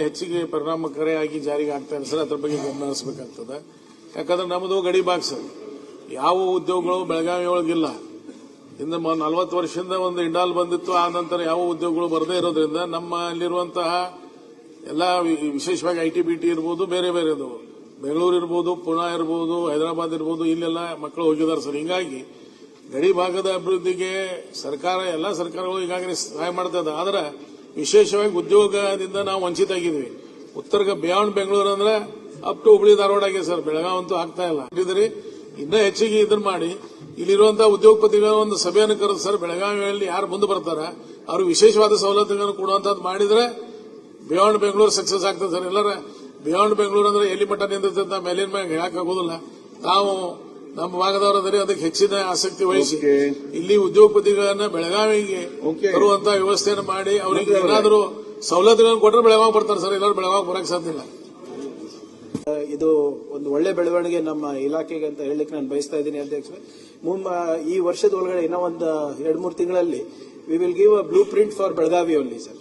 ಹೆಚ್ಚಿಗೆ ಪರಿಣಾಮಕಾರಿಯಾಗಿ ಜಾರಿಗೆ ಆಗ್ತಾ ಇದೆ ಸರ್. ಅದ್ರ ಬಗ್ಗೆ ಗಮನ ಹರಿಸಬೇಕಾಗ್ತದೆ. ಯಾಕಂದ್ರೆ ನಮ್ಮದು ಗಡಿ ಭಾಗ ಸರ್. ಯಾವ ಉದ್ಯೋಗಗಳು ಬೆಳಗಾವಿ ಒಳಗಿಲ್ಲ. ಇನ್ನು 40 ವರ್ಷದಿಂದ ಒಂದು ಇಂಡಾಲ್ ಬಂದಿತ್ತು. ಆ ನಂತರ ಯಾವ ಉದ್ಯೋಗಗಳು ಬರದೇ ಇರೋದ್ರಿಂದ ನಮ್ಮ ಅಲ್ಲಿರುವಂತಹ ಎಲ್ಲ ವಿಶೇಷವಾಗಿ ಐಟಿ ಬಿಟಿ ಇರ್ಬೋದು, ಬೇರೆ ಬೇರೆದು ಬೆಂಗಳೂರು ಇರ್ಬೋದು, ಪುಣೆ ಇರ್ಬೋದು, ಹೈದರಾಬಾದ್ ಇರ್ಬೋದು, ಇಲ್ಲೆಲ್ಲ ಮಕ್ಕಳು ಹೋಗಿದ್ದಾರೆ ಸರ್. ಹಿಂಗಾಗಿ ಗಡಿ ಭಾಗದ ಅಭಿವೃದ್ಧಿಗೆ ಎಲ್ಲ ಸರ್ಕಾರಗಳು ಈಗಾಗಲೇ ಸಹಾಯ ಮಾಡ್ತಾ ಇದೆ. ಆದ್ರೆ ವಿಶೇಷವಾಗಿ ಉದ್ಯೋಗದಿಂದ ನಾವು ವಂಚಿತ ಆಗಿದ್ವಿ. ಉತ್ತರ ಬಿಯಾಂಡ್ ಬೆಂಗಳೂರು ಅಂದ್ರೆ ಅಪ್ ಟು ಹುಬ್ಳಿ ಧಾರವಾಡ ಆಗಿದೆ ಸರ್. ಬೆಳಗಾವಿ ಅಂತೂ ಆಗ್ತಾ ಇಲ್ಲ. ಇನ್ನೂ ಹೆಚ್ಚಿಗೆ ಇದನ್ನ ಮಾಡಿ ಇಲ್ಲಿರುವಂತಹ ಉದ್ಯೋಗಪತಿಗಳ ಒಂದು ಸಭೆಯನ್ನು ಕರೆದು ಸರ್, ಬೆಳಗಾವಿಯಲ್ಲಿ ಯಾರು ಮುಂದೆ ಬರ್ತಾರ ಅವ್ರಿಗೆ ವಿಶೇಷವಾದ ಸವಲತ್ತುಗಳನ್ನು ಕೊಡುವಂತದ್ದು ಮಾಡಿದ್ರೆ ಬಿಯಾಂಡ್ ಬೆಂಗಳೂರು ಸಕ್ಸಸ್ ಆಗ್ತದೆ ಸರ್. ಎಲ್ಲರ ಬಿಯಾಂಡ್ ಬೆಂಗಳೂರು ಅಂದ್ರೆ ಎಲ್ಲಿ ಮಟ್ಟ ನಿಂತಿರ್ತಂತ ಮೇಲಿನ ಮ್ಯಾಗ ಹೇಳಕ್ ಆಗೋದಿಲ್ಲ. ನಾವು ನಮ್ಮ ಭಾಗದವರಾದರೆ ಅದಕ್ಕೆ ಹೆಚ್ಚಿನ ಆಸಕ್ತಿ ವಹಿಸಿ ಇಲ್ಲಿ ಉದ್ಯೋಗಪತಿಗಳನ್ನ ಬೆಳಗಾವಿಗೆ ಬರುವಂತಹ ವ್ಯವಸ್ಥೆಯನ್ನು ಮಾಡಿ ಅವರಿಗೆ ಏನಾದರೂ ಸವಲತ್ತುಗಳನ್ನು ಕೊಟ್ಟರೆ ಬೆಳಗಾವಿ ಬರ್ತಾರೆ ಸರ್. ಎಲ್ಲರೂ ಬೆಳಗಾವಿ ಬರಕ್ಕೆ ಸಾಧ್ಯ ಇಲ್ಲ. ಇದು ಒಂದು ಒಳ್ಳೆ ಬೆಳವಣಿಗೆ ನಮ್ಮ ಇಲಾಖೆಗೆ ಅಂತ ಹೇಳಲಿಕ್ಕೆ ನಾನು ಬಯಸ್ತಾ ಇದ್ದೀನಿ ಅಧ್ಯಕ್ಷರೇ. ಈ ವರ್ಷದ ಒಳಗಡೆ ಇನ್ನೂ ಒಂದು 2-3 ತಿಂಗಳಲ್ಲಿ we will give a blue print for Belagavi only sir.